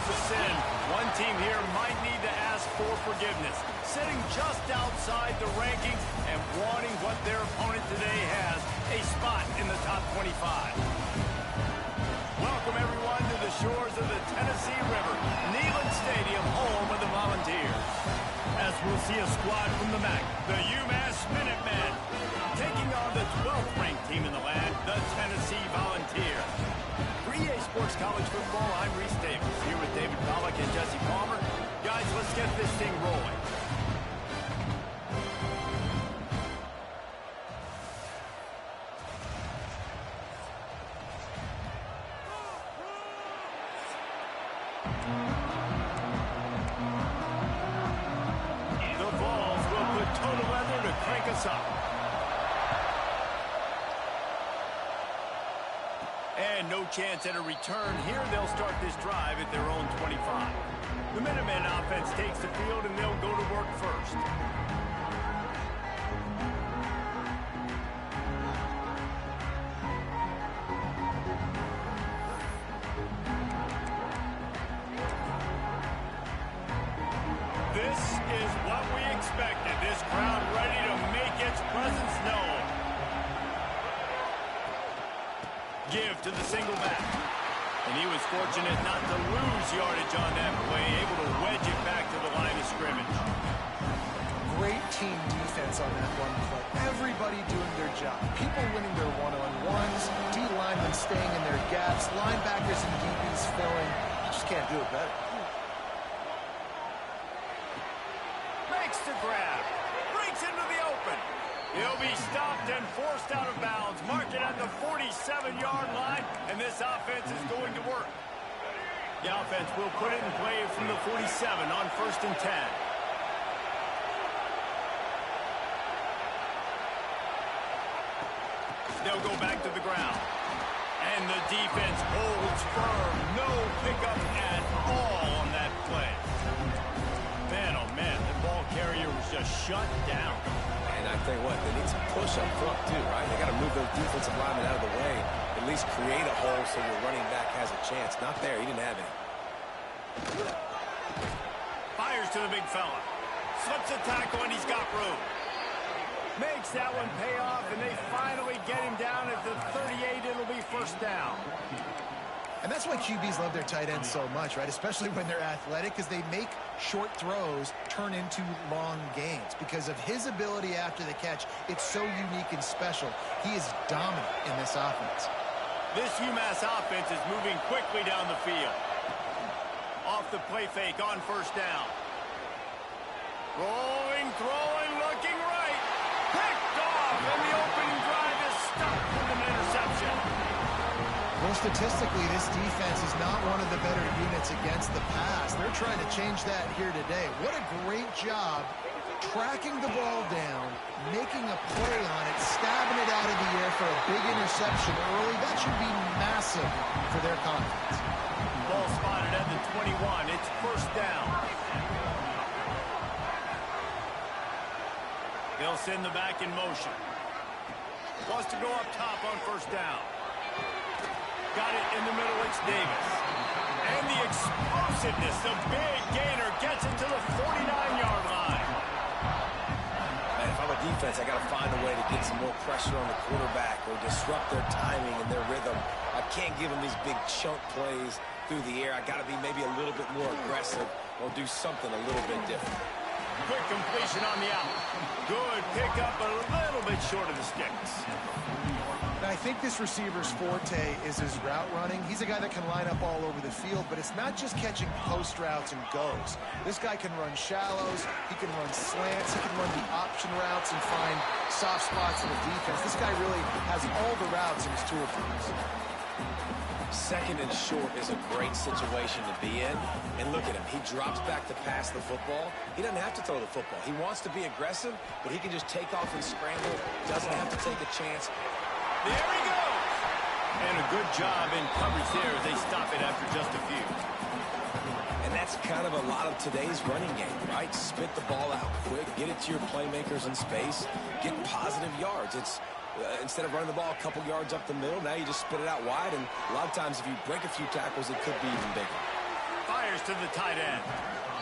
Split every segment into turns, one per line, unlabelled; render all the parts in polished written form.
a sin. One team here might need to ask for forgiveness, sitting just outside the rankings and wanting what their opponent today has, a spot in the top 25. Welcome, everyone, to the shores of the Tennessee River, Neyland Stadium, home of the Volunteers. As we'll see a squad from the MAC, the UMass Minutemen, taking on the 12th ranked team in the land, the Tennessee Volunteers. For EA Sports College Football, I'm Reese Davis, here with David Pollack and Jesse Palmer. Guys, let's get this thing rolling. The balls will put total weather to crank us up. And no chance at a return here. They'll start this drive at their own 25. The Minutemen offense takes the field, and they'll go to work first. This is what we expected. This crowd ready to make its presence known. Give to the single back. And he was fortunate not to lose yardage on that play, able to wedge it back to the line of scrimmage.
Great team defense on that one play. Everybody doing their job. People winning their one-on-ones, D-linemen staying in their gaps, linebackers and DBs filling. You just can't do it better.
Makes the grab. Breaks into the open. He'll be stopped and forced out of bounds. Mark it at the 47-yard line, and this offense is going to work. The offense will put it in play from the 47 on 1st and 10. They'll go back to the ground. And the defense holds firm. No pickup at all on that play. Man, oh man, the ball carrier was just shut down.
And I tell you what, they need some push up front too, right? They got to move those defensive linemen out of the way, at least create a hole so your running back has a chance. Not there, he didn't have any.
Fires to the big fella. Slips a tackle and he's got room. Makes that one pay off, and they finally get him down at the 38. It'll be first down.
And that's why QBs love their tight ends so much, right? Especially when they're athletic, because they make short throws turn into long gains. Because of his ability after the catch, it's so unique and special. He is dominant in this offense.
This UMass offense is moving quickly down the field. Off the play fake on first down. Rolling, throwing, looking right. Picked off, and the opening drive is stopped with an interception.
Well, statistically, this defense is not one of the better units against the pass. They're trying to change that here today. What a great job tracking the ball down, making a play on it, stabbing it out of the air for a big interception early. That should be massive for their confidence.
Ball spotted at the 21. It's first down. They'll send the back in motion. Wants to go up top on first down. Got it in the middle, it's Davis. And the explosiveness, the big gainer gets it to the 49-yard line.
Man, if I'm a defense, I got to find a way to get some more pressure on the quarterback or disrupt their timing and their rhythm. I can't give them these big chunk plays through the air. I got to be maybe a little bit more aggressive or do something a little bit different.
Quick completion on the out. Good pickup, but a little bit short of the sticks.
I think this receiver's forte is his route running. He's a guy that can line up all over the field, but it's not just catching post routes and goes. This guy can run shallows, he can run slants, he can run the option routes and find soft spots in the defense. This guy really has all the routes in his toolbox.
Second and short is a great situation to be in. And look at him. He drops back to pass the football. He doesn't have to throw the football. He wants to be aggressive, but he can just take off and scramble. Doesn't have to take a chance.
There he goes. And a good job in coverage there as they stop it after just a few.
And that's kind of a lot of today's running game, right? Spit the ball out quick, get it to your playmakers in space, get positive yards. It's instead of running the ball a couple yards up the middle, now you just spit it out wide, and a lot of times if you break a few tackles, it could be even bigger.
Fires fires to the tight end.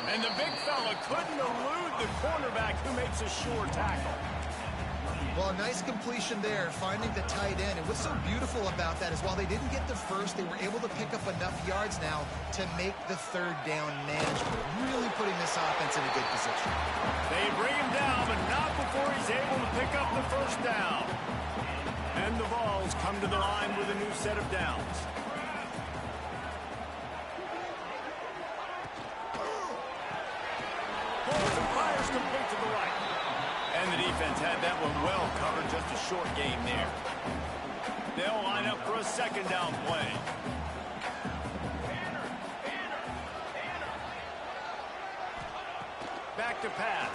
And the big fella couldn't elude the cornerback who makes a sure tackle.
Well, a nice completion there, finding the tight end. And what's so beautiful about that is while they didn't get the first, they were able to pick up enough yards now to make the third down manageable. Really putting this offense in a good position.
They bring him down, but not before he's able to pick up the first down. And the Vols come to the line with a new set of downs. Pulls and fires complete to the right. And the defense had that one well covered, just a short game there. They'll line up for a second down play. Back to pass.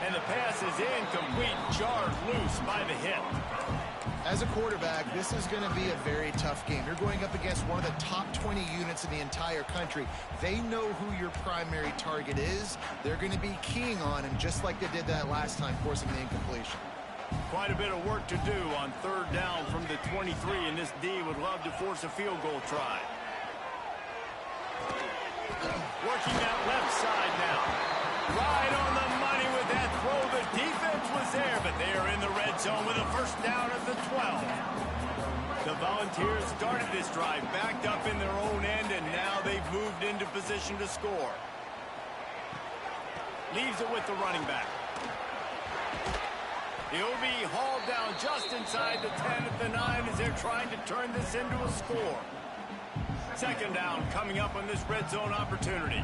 And the pass is incomplete, jarred loose by the hit.
As a quarterback, this is going to be a very tough game. You're going up against one of the top 20 units in the entire country. They know who your primary target is. They're going to be keying on him, just like they did that last time, forcing the incompletion.
Quite a bit of work to do on third down from the 23, and this D would love to force a field goal try. Working that left side now. Right on the money with that throw. The defense was there, but they are in the red zone with a first down at the 12. The Volunteers started this drive backed up in their own end, and now they've moved into position to score. Leaves it with the running back. He'll be hauled down just inside the 10 at the 9 as they're trying to turn this into a score. Second down coming up on this red zone opportunity.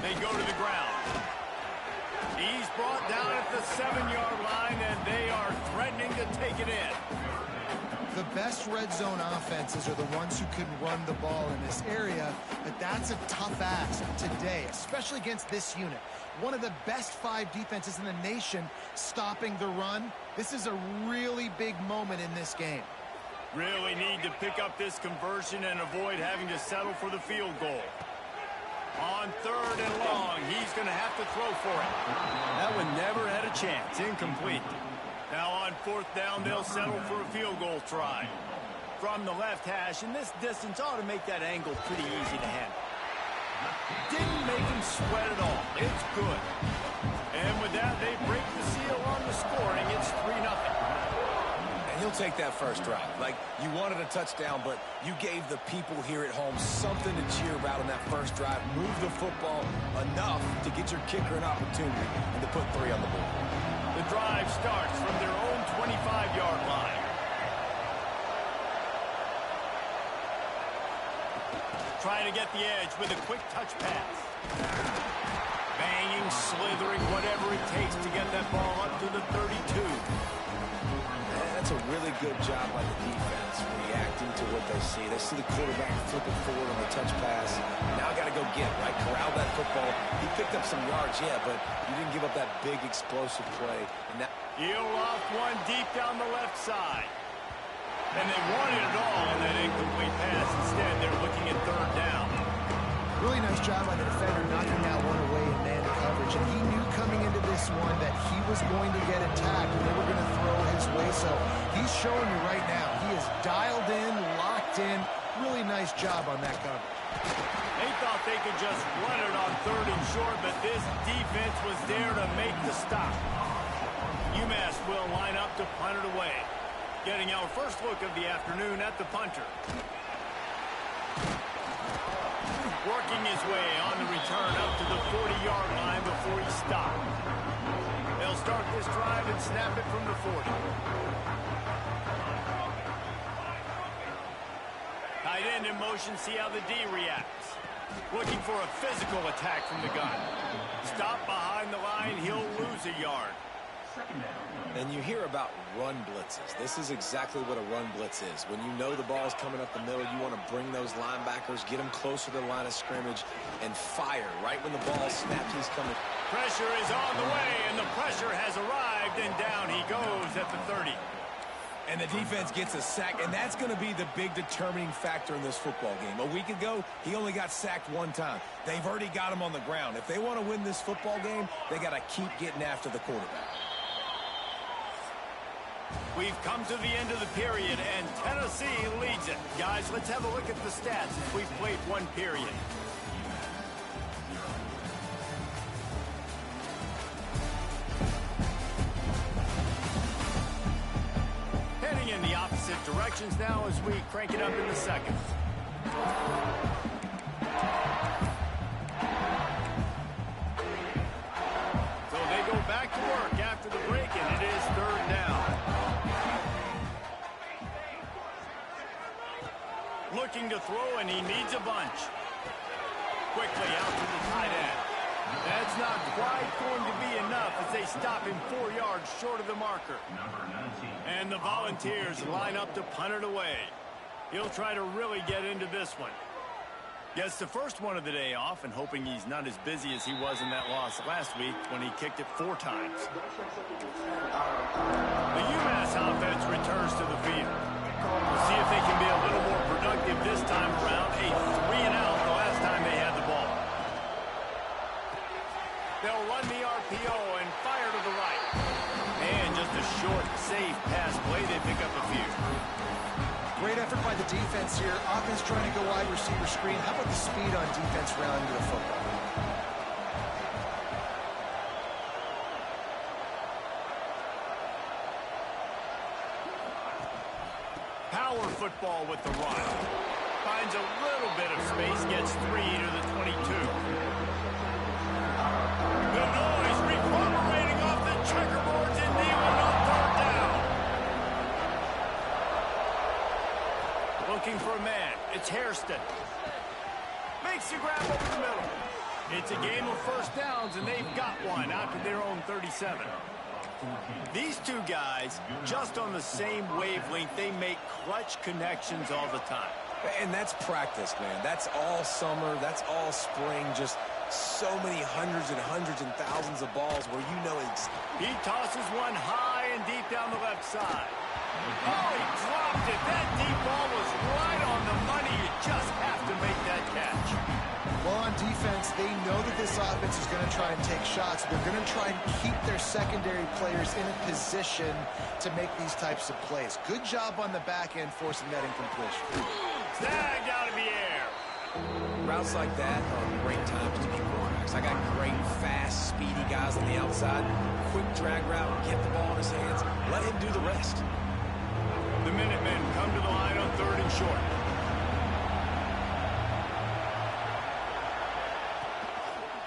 They go to the ground. He's brought down at the 7-yard line, and they are threatening to take it in.
The best red zone offenses are the ones who can run the ball in this area, but that's a tough ask today, especially against this unit. One of the best 5 defenses in the nation stopping the run. This is a really big moment in this game.
Really need to pick up this conversion and avoid having to settle for the field goal. On third and long, he's going to have to throw for it. That one never had a chance. Incomplete. Now on fourth down, they'll settle for a field goal try. From the left hash, and this distance ought to make that angle pretty easy to handle. Didn't make him sweat at all. It's good. And with that, they break the seal on the scoring. It's 3-0.
He'll take that first drive. Like, you wanted a touchdown, but you gave the people here at home something to cheer about on that first drive. Move the football enough to get your kicker an opportunity and to put 3 on the board.
The drive starts from their own 25-yard line. Trying to get the edge with a quick touch pass. Banging, slithering, whatever it takes to get that ball up to the 32.
That's a really good job by the defense, reacting to what they see. They see the quarterback flipping forward on the touch pass. Now got to go get it, right? Corral that football. He picked up some yards, yeah, but you didn't give up that big explosive play. And now
he'll loft one deep down the left side. And they wanted it all on that incomplete pass. Instead, they're looking at third down.
Really nice job by the defender knocking that one away in man coverage. And he knew coming into this one that he was going to get attacked and they were going to throw his way. So he's showing you right now. He is dialed in, locked in. Really nice job on that coverage.
They thought they could just run it on third and short, but this defense was there to make the stop. UMass will line up to punt it away. Getting our first look of the afternoon at the punter. Working his way on the return up to the 40-yard line before he stopped. They'll start this drive and snap it from the 40. Tight end in motion, see how the D reacts. Looking for a physical attack from the gun. Stop behind the line, he'll lose a yard.
And you hear about run blitzes. This is exactly what a run blitz is. When you know the ball's coming up the middle, you want to bring those linebackers, get them closer to the line of scrimmage, and fire right when the ball snaps. He's coming.
Pressure is on the way, and the pressure has arrived, and down he goes at the 30.
And the defense gets a sack, and that's going to be the big determining factor in this football game. A week ago, he only got sacked 1 time. They've already got him on the ground. If they want to win this football game, they got to keep getting after the quarterback.
We've come to the end of the period, and Tennessee leads it. Guys, let's have a look at the stats as we've played one period. Heading in the opposite directions now as we crank it up in the second. So they go back to work after the break, and it is third down. Looking to throw, and he needs a bunch. Quickly out to the tight end. That's not quite going to be enough as they stop him 4 yards short of the marker. And the Volunteers line up to punt it away. He'll try to really get into this one. Gets the first one of the day off, and hoping he's not as busy as he was in that loss last week when he kicked it 4 times. The UMass offense returns to the field. We'll see if they can be a little more productive this time around. A 3-and-out the last time they had the ball. They'll run the RPO and fire to the right. And just a short, safe pass play. They pick up a few.
Great effort by the defense here. Offense trying to go wide receiver screen. How about the speed on defense rallying to the football?
Power football with the run. Finds a little bit of space, gets 3 to the 22. The noise reverberating off the checkerboards in Neyland on third down. Looking for a man. It's Hairston. Makes the grab over the middle. It's a game of first downs, and they've got one out to their own 37. These two guys, just on the same wavelength, they make clutch connections all the time.
And that's practice, man. That's all summer. That's all spring. Just so many hundreds and thousands of balls where you know it's...
He tosses one high and deep down the left side. Oh, he dropped it. That deep ball was right on the money. You just have to make that catch.
Well, on defense, they know that this offense is going to try and take shots. They're going to try and keep their secondary players in a position to make these types of plays. Good job on the back end forcing that incompletion.
Snagged out of the air.
Routes like that are great times to be quarterbacks. I got great, fast, speedy guys on the outside. Quick drag route, get the ball in his hands. Let him do the rest.
The Minutemen come to the line on third and short.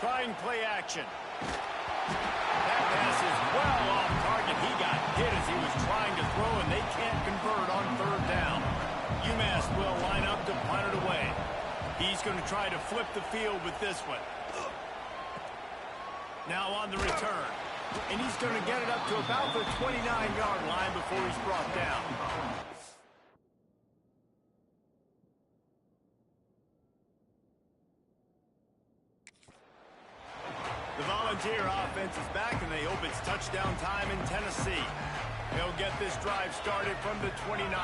Trying play action. That pass is well off target. He got hit as he was trying to throw, and they can't convert on third down. UMass will line up to punt it away. He's going to try to flip the field with this one. Now on the return. And he's going to get it up to about the 29-yard line before he's brought down. The Volunteer offense is back, and they hope it's touchdown time in Tennessee. They'll get this drive started from the 29.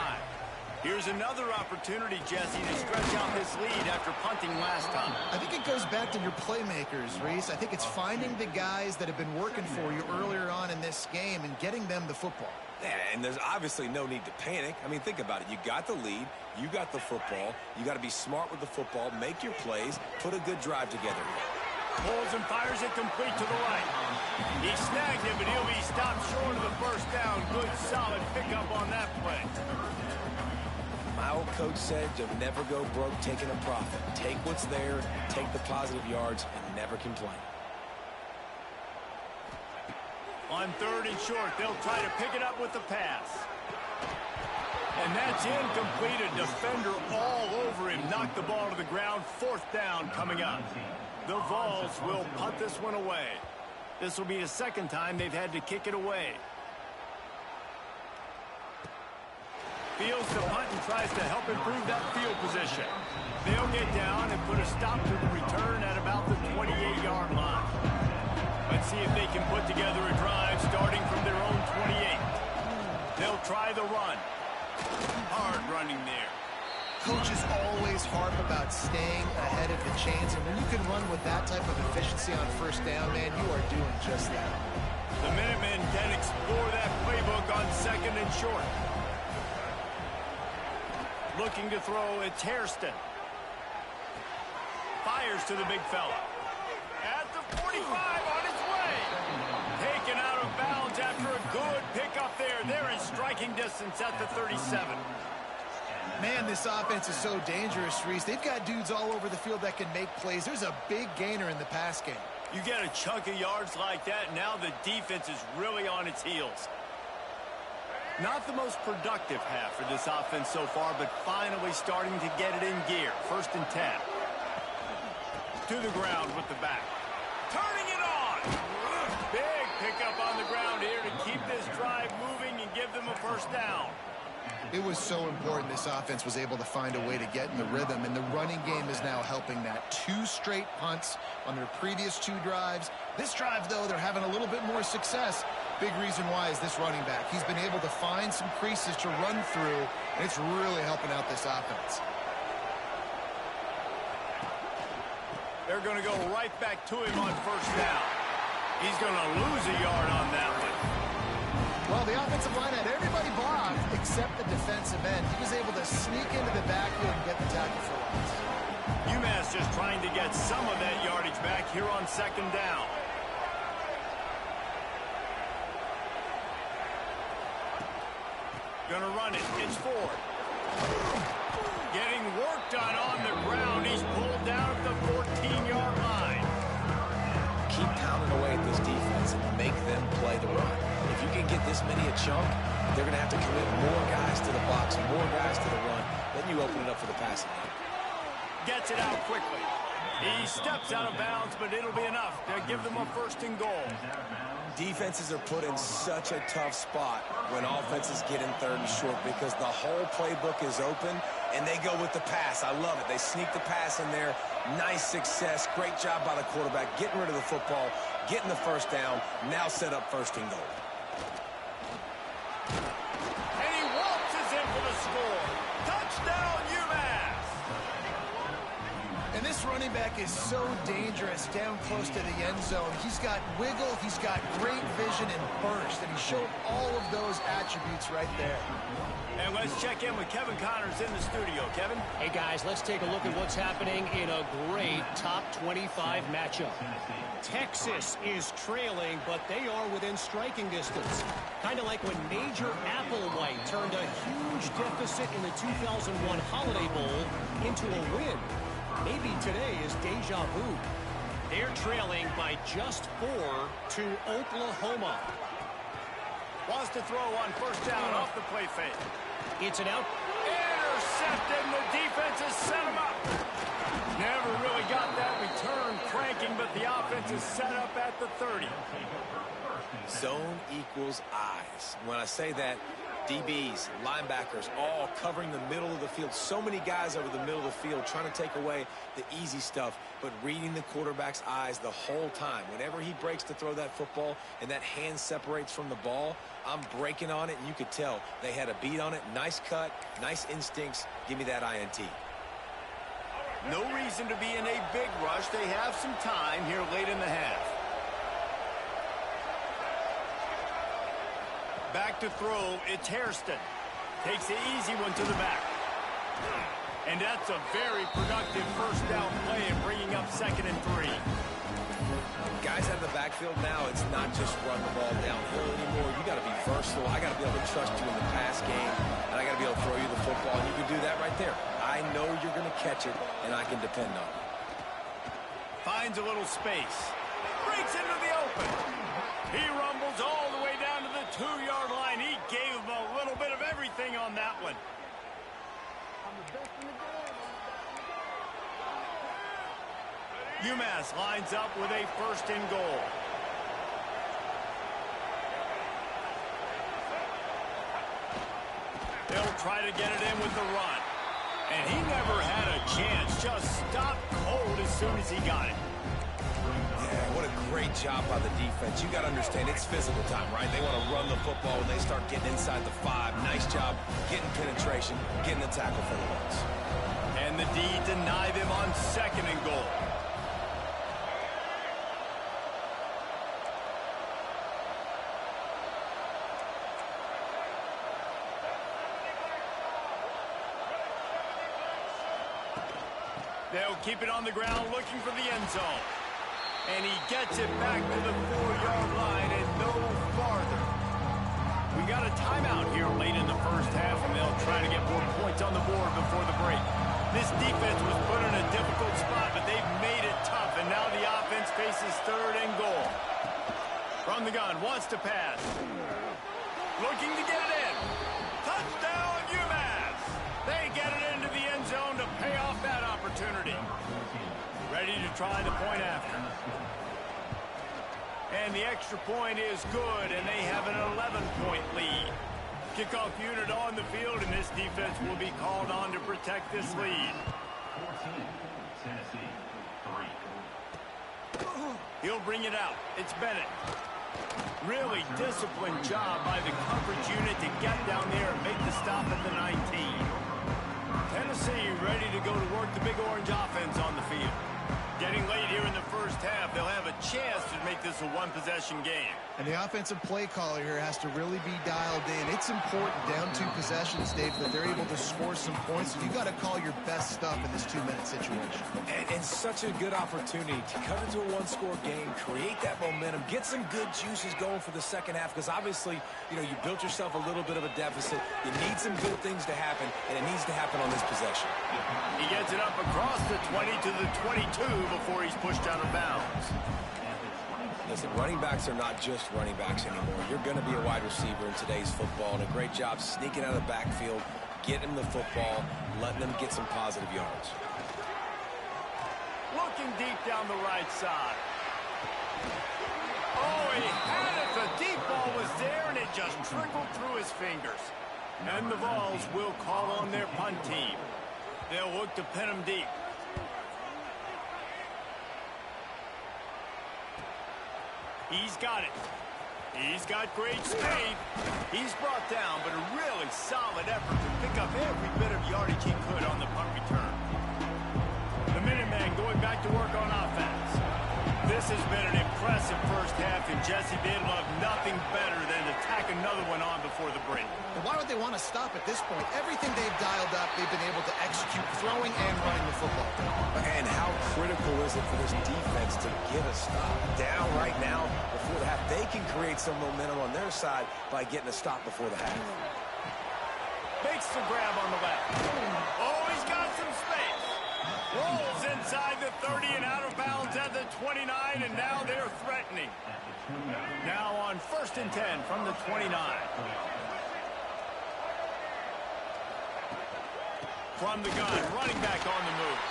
Here's another opportunity, Jesse, to stretch out this lead after punting last time.
I think it goes back to your playmakers, Reese. I think it's finding the guys that have been working for you earlier on in this game and getting them the football.
Yeah, and there's obviously no need to panic. I mean, think about it. You got the lead. You got the football. You got to be smart with the football, make your plays, put a good drive together here.
Pulls and fires it complete to the right. He snagged it, but he'll be stopped short of the first down. Good, solid pickup on that play.
My old coach said you'll never go broke taking a profit. Take what's there, take the positive yards, and never complain.
On third and short, they'll try to pick it up with the pass. And that's incomplete. A defender all over him. Knocked the ball to the ground. Fourth down coming up. The Vols will punt this one away. This will be the second time they've had to kick it away. Fields the punt and tries to help improve that field position. They'll get down and put a stop to the return at about the 28-yard line. Let's see if they can put together a drive starting from their own 28. They'll try the run. Hard running there.
Coaches always harp about staying ahead of the chains, and when you can run with that type of efficiency on first down, man, you are doing just that.
The Minutemen can explore that playbook on second and short. Looking to throw, it's Hairston. Fires to the big fella. At the 45, on his way. Taken out of bounds after a good pickup there. They're in striking distance at the 37.
Man, this offense is so dangerous, Reese. They've got dudes all over the field that can make plays. There's a big gainer in the pass game.
You get a chunk of yards like that, now the defense is really on its heels. Not the most productive half for this offense so far, but finally starting to get it in gear. 1st and 10. To the ground with the back. Turning it on! Big pickup on the ground here to keep this drive moving and give them a 1st down.
It was so important this offense was able to find a way to get in the rhythm, and the running game is now helping that. 2 straight punts on their previous 2 drives. This drive, though, they're having a little bit more success. Big reason why is this running back. He's been able to find some creases to run through, and it's really helping out this offense.
They're going to go right back to him on 1st down. He's going to lose a yard on that one.
Well, the offensive line had everybody blocked except the defensive end. He was able to sneak into the backfield and get the tackle for loss.
UMass just trying to get some of that yardage back here on 2nd down. Gonna run it. It's Ford. Getting work done on the ground. He's pulled down at the 14-yard line.
Keep pounding away at this defense and make them play the run. If you can get this many a chunk, they're going to have to commit more guys to the box, more guys to the run. Then you open it up for the passing game.
Gets it out quickly. He steps out of bounds, but it'll be enough to give them a 1st and goal.
Defenses are put in such a tough spot when offenses get in 3rd and short because the whole playbook is open, and they go with the pass. I love it. They sneak the pass in there. Nice success. Great job by the quarterback getting rid of the football, getting the 1st down, now set up 1st and goal.
And he waltzes in for the score. Touchdown, UMass!
And this running back is so dangerous down close to the end zone. He's got wiggle, he's got great vision and burst, and he showed all of those attributes right there.
And let's check in with Kevin Connors in the studio. Kevin?
Hey, guys, let's take a look at what's happening in a great top 25 matchup. Texas is trailing, but they are within striking distance. Kind of like when Major Applewhite turned a huge deficit in the 2001 Holiday Bowl into a win. Maybe today is deja vu. They're trailing by just 4 to Oklahoma.
Wants to throw on 1st down off the play fake.
It's an out.
Intercepted, and the defense has set him up. Never really got that return cranking, but the offense is set up at the 30.
Zone equals eyes. When I say that, DBs, linebackers, all covering the middle of the field. So many guys over the middle of the field trying to take away the easy stuff, but reading the quarterback's eyes the whole time. Whenever he breaks to throw that football and that hand separates from the ball, I'm breaking on it, and you could tell they had a beat on it. Nice cut, nice instincts. Give me that INT.
No reason to be in a big rush. They have some time here late in the half. Back to throw, it's Hairston. Takes the easy one to the back. And that's a very productive 1st down play and bringing up 2nd and 3.
Guys out of the backfield now, it's not just run the ball downhill anymore. You got to be versatile. I got to be able to trust you in the pass game, and I got to be able to throw you the football, and you can do that right there. I know you're going to catch it, and I can depend on it.
Finds a little space. Breaks into the open. He rumbles all the way down to the 2-yard line. He gave him a little bit of everything on that one. UMass lines up with a 1st and goal. They'll try to get it in with the run. And he never had a chance. Just stopped cold as soon as he got it.
Yeah, what a great job by the defense. You got to understand, it's physical time, right? They want to run the football when they start getting inside the 5. Nice job getting penetration, getting the tackle for the loss.
And the D deny them on 2nd and goal. They'll keep it on the ground looking for the end zone. And he gets it back to the 4-yard line and no farther. We got a timeout here late in the first half, and they'll try to get more points on the board before the break. This defense was put in a difficult spot, but they've made it tough, and now the offense faces 3rd and goal. From the gun, wants to pass. Looking to get it in. Touchdown, UMass! They get it into the end zone to pay off that opportunity. Ready to try the point after. And the extra point is good, and they have an 11-point lead. Kickoff unit on the field, and this defense will be called on to protect this lead.
14, Tennessee, 3.
He'll bring it out. It's Bennett. Really disciplined job by the coverage unit to get down there and make the stop at the 19. Tennessee ready to go to work the Big Orange offense on the field. Getting late here in the first half, they'll have a chance to make this a one-possession game.
And the offensive play caller here has to really be dialed in. It's important down 2 possessions, Dave, that they're able to score some points. So you got to call your best stuff in this 2-minute situation.
And such a good opportunity to cut into a 1-score game, create that momentum, get some good juices going for the second half, because obviously, you built yourself a little bit of a deficit. You need some good things to happen, and it needs to happen on this possession.
He gets it up across the 20 to the 22 before he's pushed out of bounds.
Listen, running backs are not just running backs anymore. You're going to be a wide receiver in today's football, and a great job sneaking out of the backfield, getting the football, letting them get some positive yards.
Looking deep down the right side. Oh, he had it. The deep ball was there, and it just trickled through his fingers. And the Vols will call on their punt team. They'll look to pin him deep. He's got it. He's got great speed. He's brought down, but a really solid effort to pick up every bit of yardage he could on the punt return. The Minutemen going back to work on offense. This has been an impressive first half, and Jesse, they'd love nothing better than to tack another one on before the break.
And why would they want to stop at this point? Everything they've dialed up, they've been able to execute throwing and running the football.
And how critical is it for this defense to get a stop? Down right now before the half. They can create some momentum on their side by getting a stop before the half.
Makes the grab on the left. Oh, he's got some space. Rolls inside the 30 and out of bounds at the 29, and now they're threatening. Now on 1st and 10 from the 29. From the gun, running back on the move.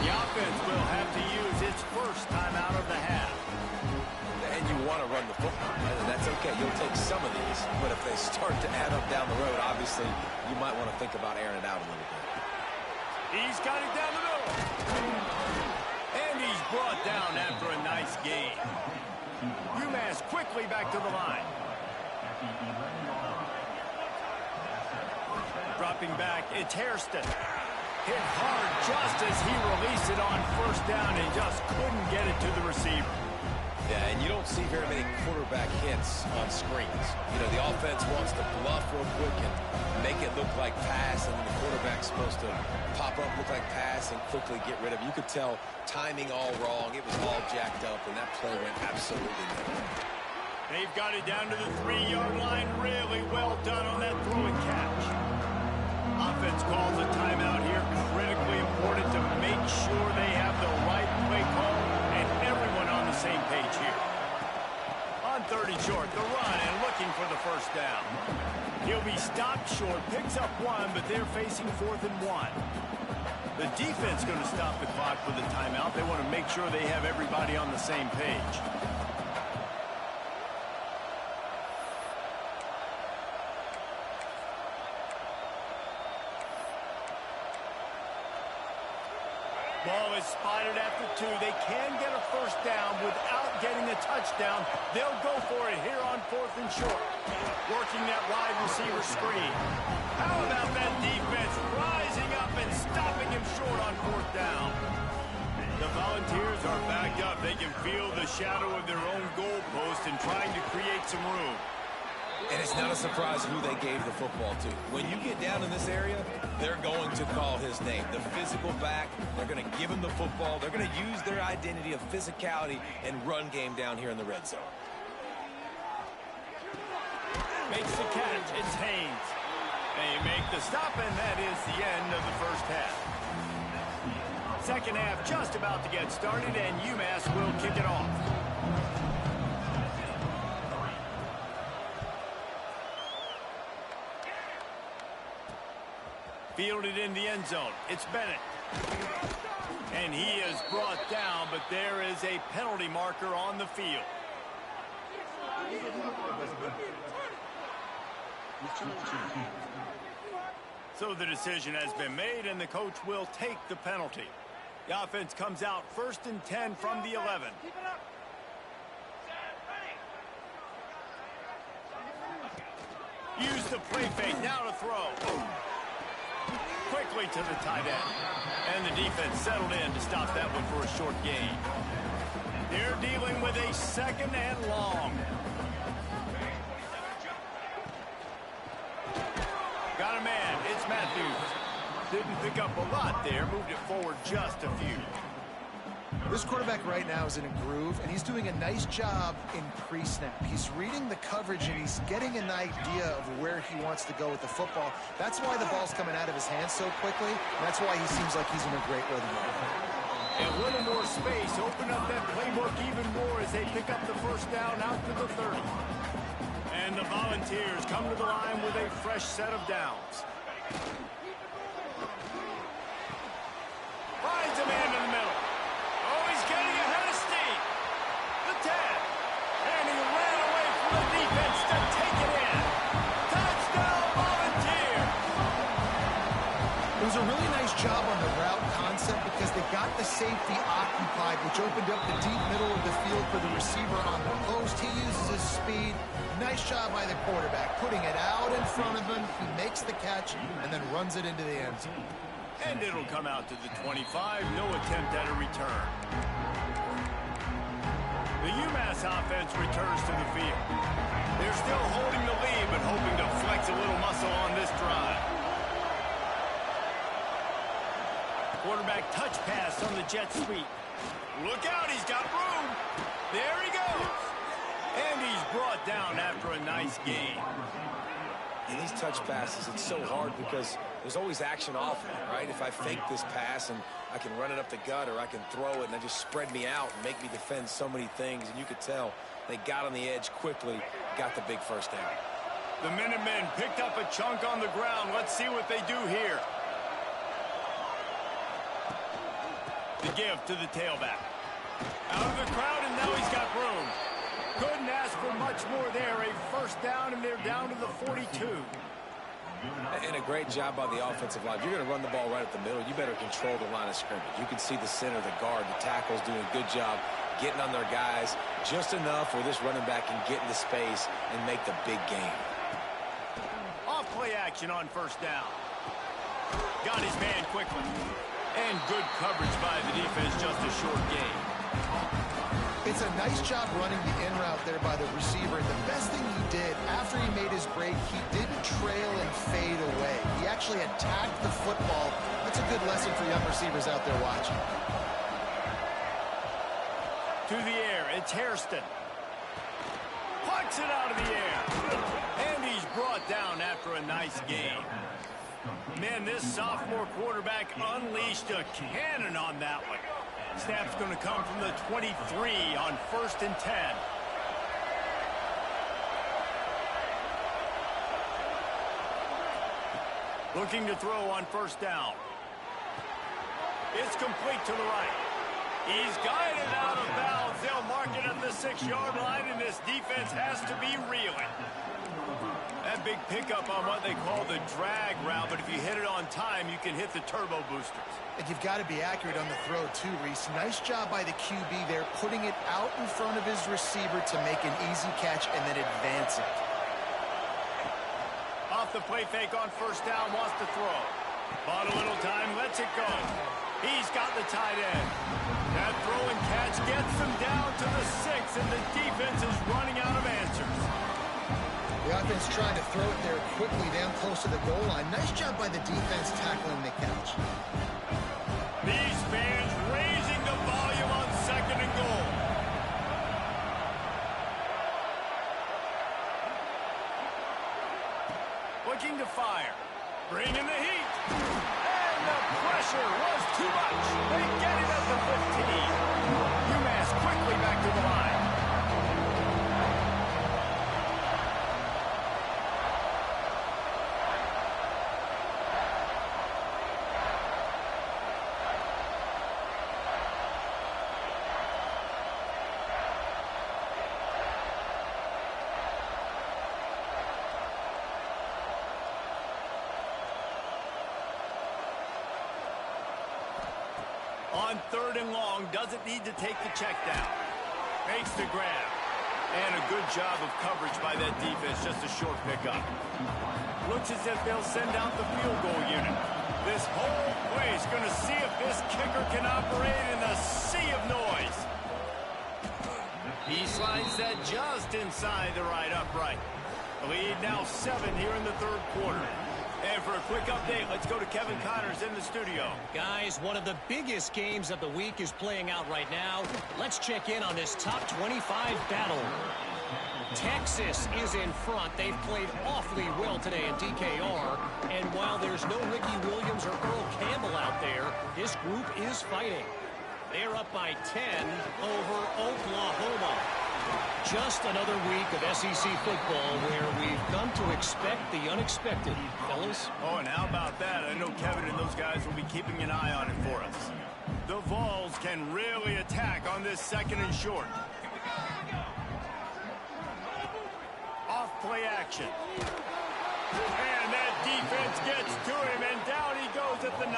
The offense will have to use its first timeout of the half.
And you want to run the football, and that's okay. You'll take some of these, but if they start to add up down the road, obviously you might want to think about airing it out a little bit.
He's got it down the middle. And he's brought down after a nice gain. UMass quickly back to the line. Dropping back, it's Hairston. Hit hard just as he released it on 1st down and just couldn't get it to the receiver.
Yeah, and you don't see very many quarterback hits on screens. The offense wants to bluff real quick and make it look like pass, and then the quarterback's supposed to pop up, look like pass, and quickly get rid of it. You could tell timing all wrong. It was all jacked up, and that play went absolutely nowhere.
They've got it down to the 3-yard line. Really well done on that throw and catch. Offense calls a timeout here. Critically important to make sure they have the right play call and everyone on the same page here. On 3rd and short, the run and looking for the 1st down. He'll be stopped short, picks up 1, but they're facing 4th and 1. The defense going to stop the clock with a timeout. They want to make sure they have everybody on the same page. Ball is spotted after 2. They can get a 1st down without getting a touchdown. They'll go for it here on 4th and short. Working that wide receiver screen. How about that defense rising up and stopping him short on 4th down? The Volunteers are backed up. They can feel the shadow of their own goal post and trying to create some room.
And it's not a surprise who they gave the football to. When you get down in this area, they're going to call his name. The physical back, they're going to give him the football. They're going to use their identity of physicality and run game down here in the red zone.
Makes the catch. It's Haynes. They make the stop, and that is the end of the first half. Second half just about to get started, and UMass will kick it off. Fielded in the end zone. It's Bennett. And he is brought down, but there is a penalty marker on the field. So the decision has been made, and the coach will take the penalty. The offense comes out 1st and 10 from the 11. Use the play fake. Now to throw. Quickly to the tight end. And the defense settled in to stop that one for a short gain. They're dealing with a 2nd and long. Got a man. It's Matthews. Didn't pick up a lot there. Moved it forward just a few.
This quarterback right now is in a groove, and he's doing a nice job in pre-snap. He's reading the coverage, and he's getting an idea of where he wants to go with the football. That's why the ball's coming out of his hands so quickly, and that's why he seems like he's in a great rhythm.
A little more space. Open up that playbook even more as they pick up the first down out to the 30. And the Volunteers come to the line with a fresh set of downs. Finds a man in the middle. Oh, he's getting ahead of steam. The 10. And he ran away from the defense to take it in. Touchdown, Volunteers.
It was a really nice job on the route concept because they got the safety occupied, which opened up the deep middle of the field for the receiver on the post. He uses his speed. Nice job by the quarterback, putting it out in front of him. He makes the catch and then runs it into the end zone.
And it'll come out to the 25. No attempt at a return. The UMass offense returns to the field. They're still holding the lead, but hoping to flex a little muscle on this drive. Quarterback touch pass on the jet sweep. Look out, he's got room. There he goes. And he's brought down after a nice gain.
And these touch passes, it's so hard because there's always action off of it, right? If I fake this pass and I can run it up the gut, or I can throw it and they just spread me out and make me defend so many things. And you could tell they got on the edge quickly, got the big first down.
The Minutemen picked up a chunk on the ground. Let's see what they do here. The give to the tailback. Out of the crowd, and now he's got room. Couldn't ask for much more there. A first down, and they're down to the 42.
And a great job by the offensive line. If you're going to run the ball right up the middle, you better control the line of scrimmage. You can see the center, the guard, the tackles doing a good job getting on their guys just enough where this running back can get into space and make the big game.
Off play action on first down. Got his man quickly. And good coverage by the defense, just a short gain.
It's a nice job running the in route there by the receiver. And the best thing he did after he made his break, he didn't trail and fade away. He actually attacked the football. That's a good lesson for young receivers out there watching.
To the air, it's Hairston. Plucks it out of the air. And he's brought down after a nice gain. Man, this sophomore quarterback unleashed a cannon on that one. Snap's going to come from the 23 on 1st and 10. Looking to throw on first down. It's complete to the right. He's guided out of bounds. They'll mark it at the 6-yard line, and this defense has to be reeling. That big pickup on what they call the drag route, but if you hit it on time, you can hit the turbo boosters.
And you've got to be accurate on the throw too, Reese. Nice job by the QB there, putting it out in front of his receiver to make an easy catch and then advance it.
Off the play fake on first down, wants to throw. Bought a little time, lets it go. He's got the tight end. That throw and catch gets them down to the 6, and the defense is running out of answers.
The The offense trying to throw it there quickly down close to the goal line. Nice job by the defense tackling the catch.
These fans raising the volume on 2nd and goal. Looking to fire. Bringing the heat. And the pressure was too much. They get him at the 15. UMass quickly back to the line. On 3rd and long, doesn't need to take the check down. Makes the grab. And a good job of coverage by that defense, just a short pickup. Looks as if they'll send out the field goal unit. This whole place going to see if this kicker can operate in the sea of noise. He slides that just inside the right upright. The lead now 7 here in the 3rd quarter. And for a quick update, let's go to Kevin Connors in the studio.
Guys, one of the biggest games of the week is playing out right now. Let's check in on this top 25 battle. Texas is in front. They've played awfully well today in DKR. And while there's no Ricky Williams or Earl Campbell out there, this group is fighting. They're up by 10 over Oklahoma. Just another week of SEC football where we've come to expect the unexpected, fellas.
Oh, and how about that? I know Kevin and those guys will be keeping an eye on it for us. The Vols can really attack on this 2nd and short. Off play action. And that defense gets to him, and down he goes at the 9.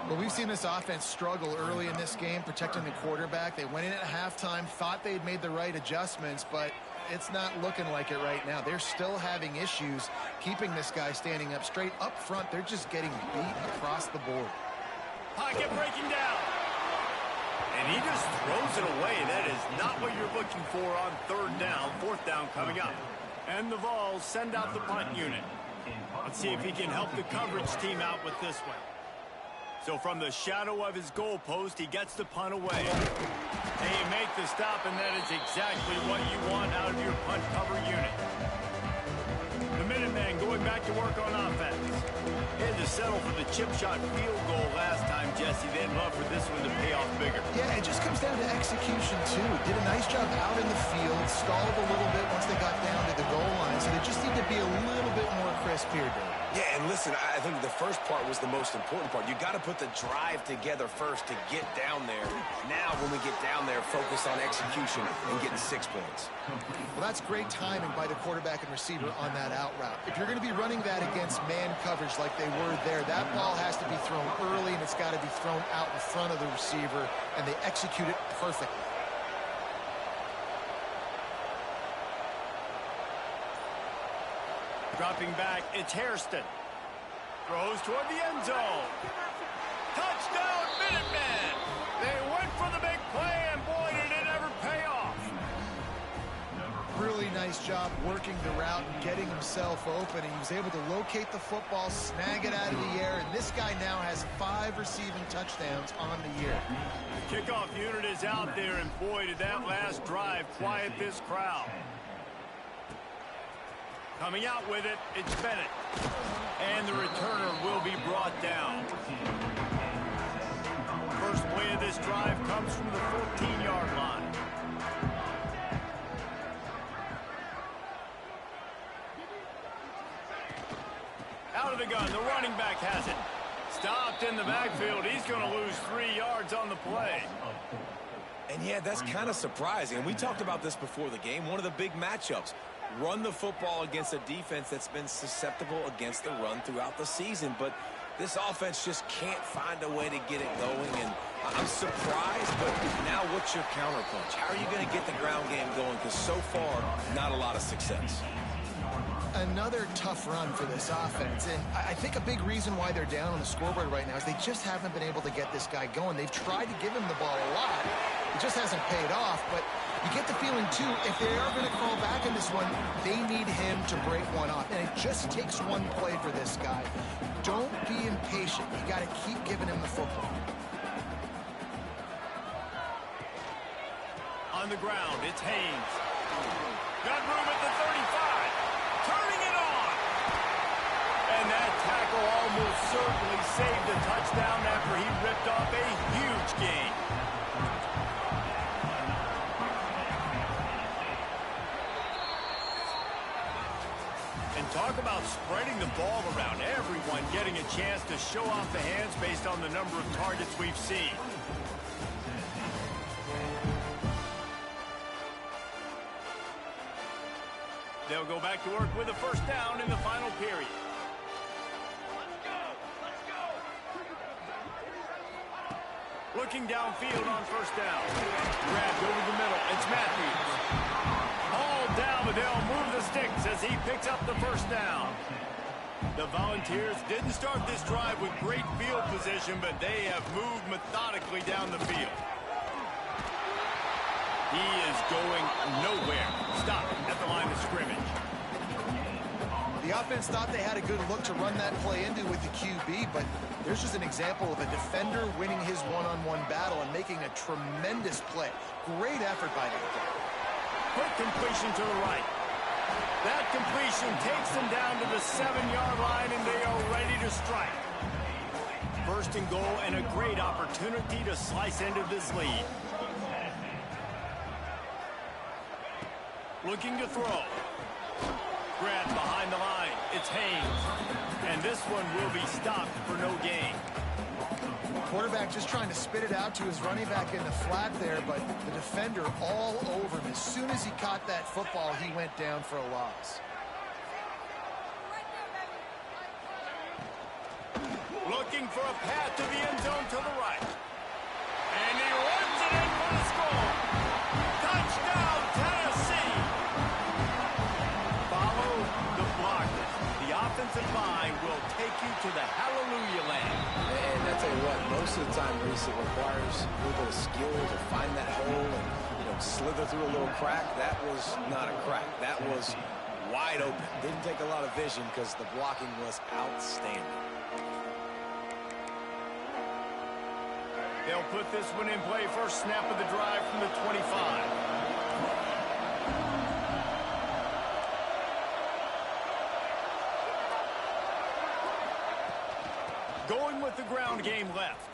Well, we've seen this offense struggle early in this game, protecting the quarterback. They went in at halftime, thought they'd made the right adjustments, but it's not looking like it right now. They're still having issues keeping this guy standing up straight. Up front, they're just getting beat across the board.
Pocket breaking down. And he just throws it away. That is not what you're looking for on 3rd down. 4th down coming up. And the Vols send out the punt unit. Let's see if he can help the coverage team out with this one. So from the shadow of his goalpost, he gets the punt away. They make the stop, and that is exactly what you want out of your punt cover unit. The Minutemen going back to work on offense. They had to settle for the chip shot field goal last time, Jesse. They'd love for this one to pay off bigger.
Yeah, it just comes down to execution, too. Did a nice job out in the field, stalled a little bit once they got down to the goal line, so they just need to be a little bit more crisp here, Dave.
Yeah, and listen, I think the first part was the most important part. You got to put the drive together first to get down there. Now, when we get down there, focus on execution and getting 6 points.
Well, that's great timing by the quarterback and receiver on that out route. If you're going to be running that against man coverage like they were there, that ball has to be thrown early, and it's got to be thrown out in front of the receiver, and they execute it perfectly.
Dropping back, it's Hairston. Throws toward the end zone. Touchdown, Minutemen! They went for the big play, and boy, did it ever pay off.
Really nice job working the route and getting himself open. He was able to locate the football, snag it out of the air, and this guy now has 5 receiving touchdowns on the year.
The kickoff unit is out there, and boy, did that last drive quiet this crowd. Coming out with it, it's Bennett. And the returner will be brought down. First play of this drive comes from the 14-yard line. Out of the gun, the running back has it. Stopped in the backfield. He's going to lose 3 yards on the play.
And yeah, that's kind of surprising. And we talked about this before the game. One of the big matchups. Run the football against a defense that's been susceptible against the run throughout the season. But this offense just can't find a way to get it going. And I'm surprised, but now what's your counterpunch? How are you going to get the ground game going? Because so far, not a lot of success.
Another tough run for this offense, and I think a big reason why they're down on the scoreboard right now is they just haven't been able to get this guy going. They've tried to give him the ball a lot. It just hasn't paid off, but you get the feeling, too, if they are going to crawl back in this one, they need him to break one off, and it just takes one play for this guy. Don't be impatient. You got to keep giving him the football.
On the ground, it's Haynes. Got room at the 35. Turning it on. And that tackle almost certainly saved a touchdown after he ripped off a huge gain. And talk about spreading the ball around. Everyone getting a chance to show off the hands based on the number of targets we've seen. They'll go back to work with a first down in the final period. Looking downfield on first down. Grabbed over the middle. It's Matthews. All down, but they'll move the sticks as he picks up the first down. The Volunteers didn't start this drive with great field position, but they have moved methodically down the field. He is going nowhere. Stop at the line of scrimmage.
The offense thought they had a good look to run that play into with the QB, but there's just an example of a defender winning his one-on-one battle and making a tremendous play. Great effort by that guy.
Quick completion to the right. That completion takes them down to the 7-yard line, and they are ready to strike. First and goal, and a great opportunity to slice into this lead. Looking to throw. Grabbed behind the line. It's Haynes. And this one will be stopped for no gain.
Quarterback just trying to spit it out to his running back in the flat there, but the defender all over him. As soon as he caught that football, he went down for a loss.
Looking for a path to the end zone to the right. And he runs it in for the score. Touchdown, Tennessee. Follow the blockers. The offensive line will take you to the hallelujah land.
And I tell you what, most of the time, Reese, it requires a little bit of skill to find that hole and, slither through a little crack. That was not a crack. That was wide open. Didn't take a lot of vision because the blocking was outstanding.
They'll put this one in play. First snap of the drive from the 25. Going with the ground game left.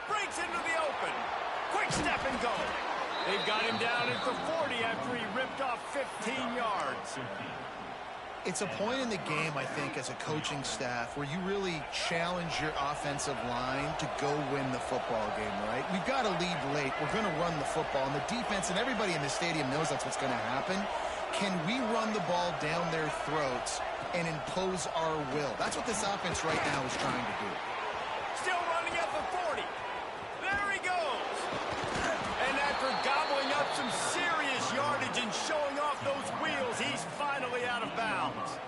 Breaks into the open. Quick step and go. They've got him down at the 40 after he ripped off 15 yards.
It's a point in the game, I think, as a coaching staff where you really challenge your offensive line to go win the football game, right? We've got to lead late. We're going to run the football. And the defense and everybody in the stadium knows that's what's going to happen. Can we run the ball down their throats and impose our will? That's what this offense right now is trying to do.
Still running at the 40. There he goes. And after gobbling up some serious yardage and showing off those wheels, he's finally out of bounds.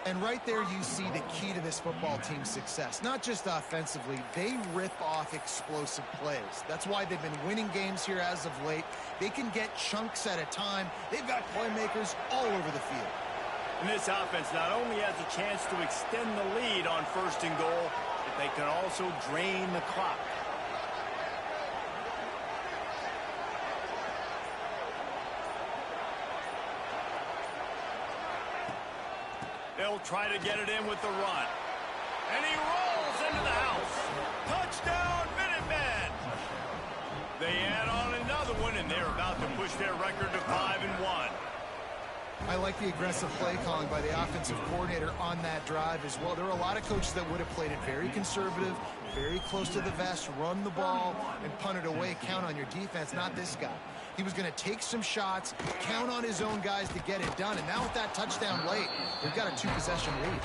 And right there you see the key to this football team's success. Not just offensively, they rip off explosive plays. That's why they've been winning games here as of late. They can get chunks at a time. They've got playmakers all over the field.
And this offense not only has a chance to extend the lead on first and goal, but they can also drain the clock. They'll try to get it in with the run. And he rolls into the house. Touchdown, Minutemen! They add on another one, and they're about to push their record to 5-1.
I like the aggressive play calling by the offensive coordinator on that drive as well. There are a lot of coaches that would have played it very conservative, very close to the vest, run the ball, and punt it away, count on your defense. Not this guy. He was going to take some shots, count on his own guys to get it done. And now with that touchdown late, they've got a 2-possession lead.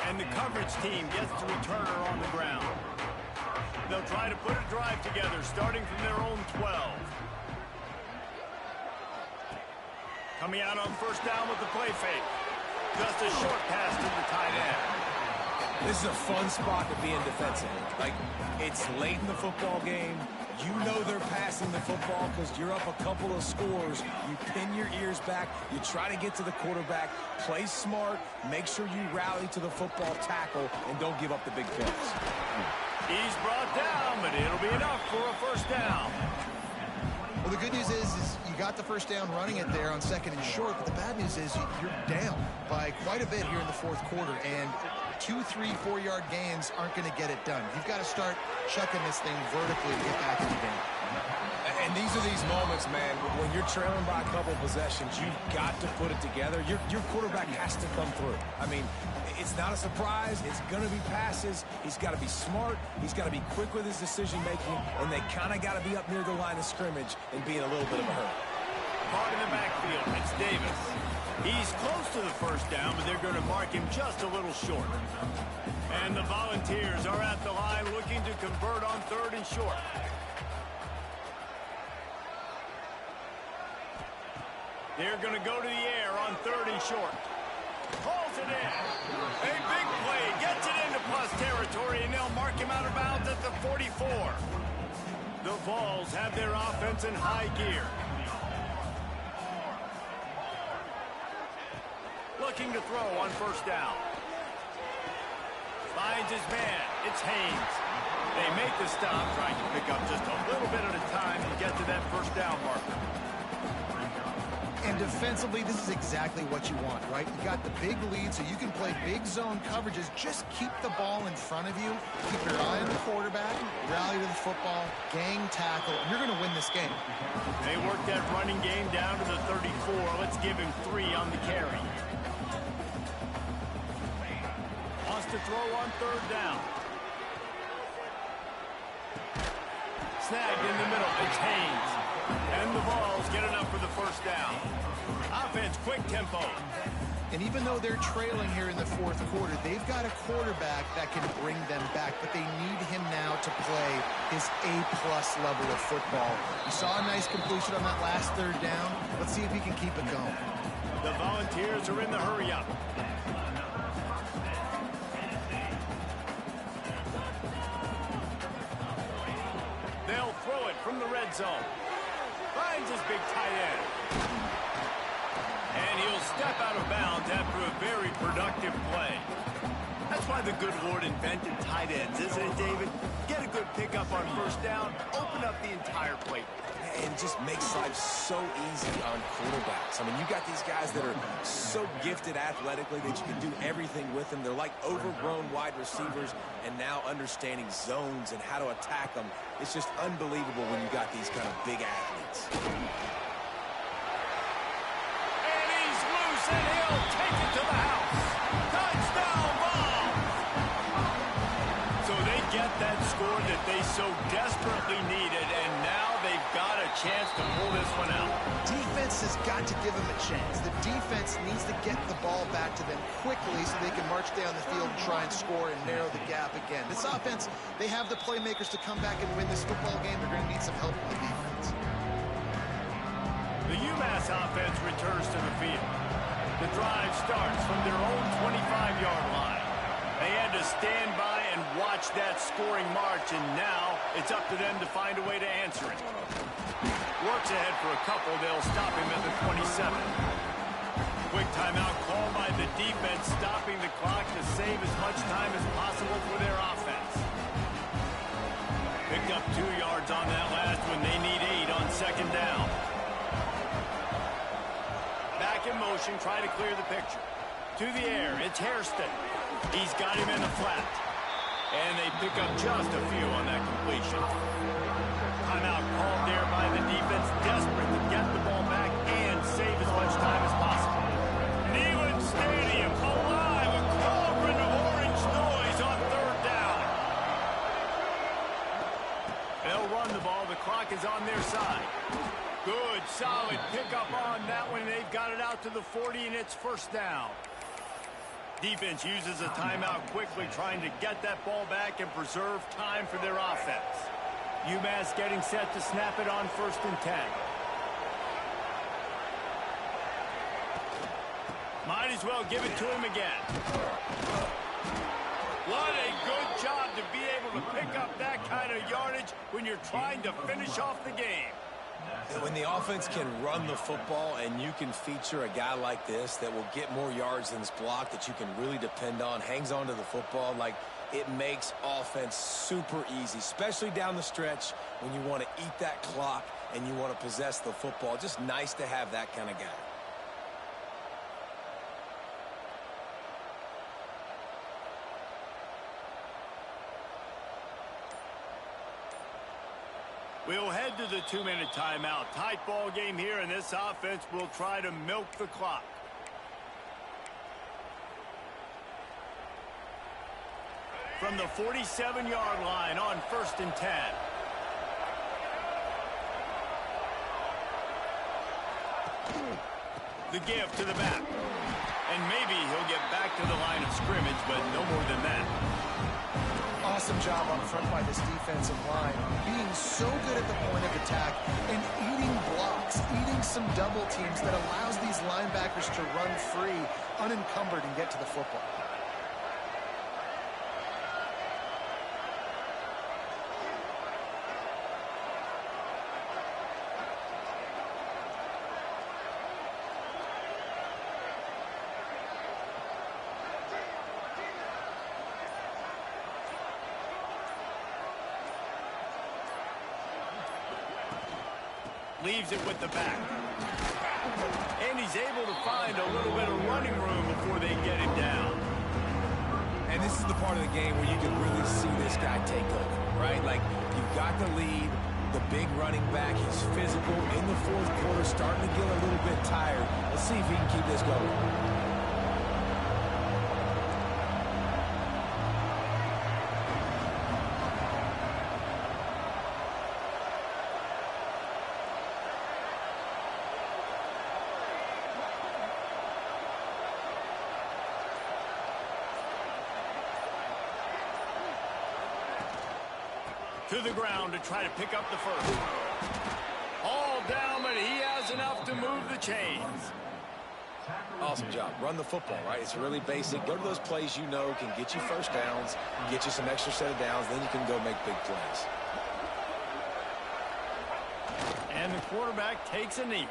And the coverage team gets the returner on the ground. They'll try to put a drive together, starting from their own 12. Coming out on first down with the play fake. Just a short pass to the tight end.
This is a fun spot to be in defensively. Like, it's late in the football game. You know they're passing the football because you're up a couple of scores. You pin your ears back. You try to get to the quarterback. Play smart. Make sure you rally to the football tackle and don't give up the big plays.
He's brought down, but it'll be enough for a first down.
Well, the good news is you got the first down running it there on 2nd and short, but the bad news is you're down by quite a bit here in the 4th quarter, and 2, 3, 4-yard gains aren't going to get it done. You've got to start chucking this thing vertically to get back in the game.
And these are these moments, man, when you're trailing by a couple of possessions, you've got to put it together. Your quarterback has to come through. I mean, it's not a surprise. It's going to be passes. He's got to be smart. He's got to be quick with his decision-making, and they kind of got to be up near the line of scrimmage and be in a little bit of a hurry.
Hard in the backfield, it's Davis. He's close to the first down, but they're going to mark him just a little short. And the Volunteers are at the line looking to convert on 3rd and short. They're going to go to the air on 3rd and short. Calls it in. A big play. Gets it into plus territory, and they'll mark him out of bounds at the 44. The Vols have their offense in high gear. Looking to throw on first down. Finds his man. It's Haynes. They make the stop, trying to pick up just a little bit at a time to get to that first down marker.
And defensively, this is exactly what you want, right? You got the big lead, so you can play big zone coverages. Just keep the ball in front of you. Keep your eye on the quarterback. Rally to the football. Gang tackle. You're going to win this game.
They work that running game down to the 34. Let's give him 3 on the carry. Wants to throw on 3rd down. Snagged in the middle. It's Haynes. And the Vols get enough for the first down. Offense, quick tempo.
And even though they're trailing here in the 4th quarter, they've got a quarterback that can bring them back, but they need him now to play his A-plus level of football. You saw a nice completion on that last 3rd down. Let's see if he can keep it going.
The Volunteers are in the hurry-up. They'll throw it from the red zone. Finds his big tight end. And he'll step out of bounds after a very productive play. That's why the good Lord invented tight ends, isn't it, David? Get a good pickup on first down, open up the entire plate.
And just makes life so easy on quarterbacks. I mean, you got these guys that are so gifted athletically that you can do everything with them. They're like overgrown wide receivers, and now understanding zones and how to attack them. It's just unbelievable when you got these kind of big athletes.
And he's loose, and he'll take it to the house. Touchdown ball! So they get that score that they so desperately needed, and now they've got a chance to pull this one out.
Defense has got to give them a chance. The defense needs to get the ball back to them quickly so they can march down the field and try and score and narrow the gap again. This offense, they have the playmakers to come back and win this football game. They're going to need some help from the defense.
The UMass offense returns to the field. The drive starts from their own 25-yard line. They had to stand by and watch that scoring march, and now it's up to them to find a way to answer it. Works ahead for a couple. They'll stop him at the 27. Quick timeout called by the defense, stopping the clock to save as much time as possible for their offense. Picked up 2 yards on that last one. They need 8 on 2nd down. Back in motion, try to clear the picture. To the air, it's Hairston. He's got him in the flat. And they pick up just a few on that completion. Timeout called there by the defense, desperate to get the ball back and save as much time as possible. Neyland Stadium alive, a cauldron of orange noise on 3rd down. They'll run the ball. The clock is on their side. Good, solid pickup on that one. They've got it out to the 40, and it's first down. Defense uses a timeout quickly, trying to get that ball back and preserve time for their offense. UMass getting set to snap it on 1st and 10. Might as well give it to him again. What a good job to be able to pick up that kind of yardage when you're trying to finish off the game.
When the offense can run the football and you can feature a guy like this that will get more yards than this block that you can really depend on, hangs on to the football, like it makes offense super easy, especially down the stretch when you want to eat that clock and you want to possess the football. Just nice to have that kind of guy.
We'll head to the 2-minute timeout. Tight ball game here, and this offense will try to milk the clock. From the 47-yard line on 1st and 10. The give to the back. And maybe he'll get back to the line of scrimmage, but no more than that.
Awesome job on front by this defensive line, being so good at the point of attack and eating blocks, eating some double teams that allows these linebackers to run free, unencumbered, and get to the football.
Leaves it with the back. And he's able to find a little bit of running room before they get him down.
And this is the part of the game where you can really see this guy take over, right? Like, you've got the lead, the big running back. He's physical in the 4th quarter, starting to get a little bit tired. Let's see if he can keep this going.
To the ground to try to pick up the first. All down, but he has enough to move the chains.
Awesome job. Run the football, right? It's really basic. Go to those plays you know can get you first downs, get you some extra set of downs, then you can go make big plays.
And the quarterback takes a knee.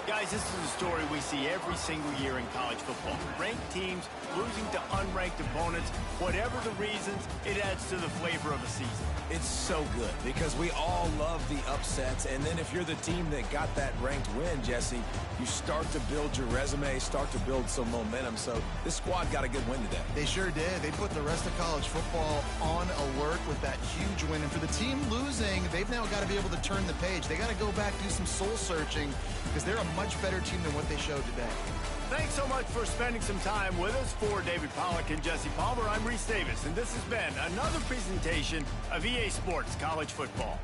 Guys, this is a story we see every single year in college football. Ranked teams losing to unranked opponents. Whatever the reasons, it adds to the flavor of a season.
It's so good because we all love the upsets. And then if you're the team that got that ranked win, Jesse, you start to build your resume, start to build some momentum. So this squad got a good win today.
They sure did. They put the rest of college football on alert with that huge win. And for the team losing, they've now got to be able to turn the page. They got to go back, do some soul searching, because they're a much better team than what they showed today.
Thanks so much for spending some time with us. For David Pollack and Jesse Palmer, I'm Reese Davis, and this has been another presentation of EA Sports College Football.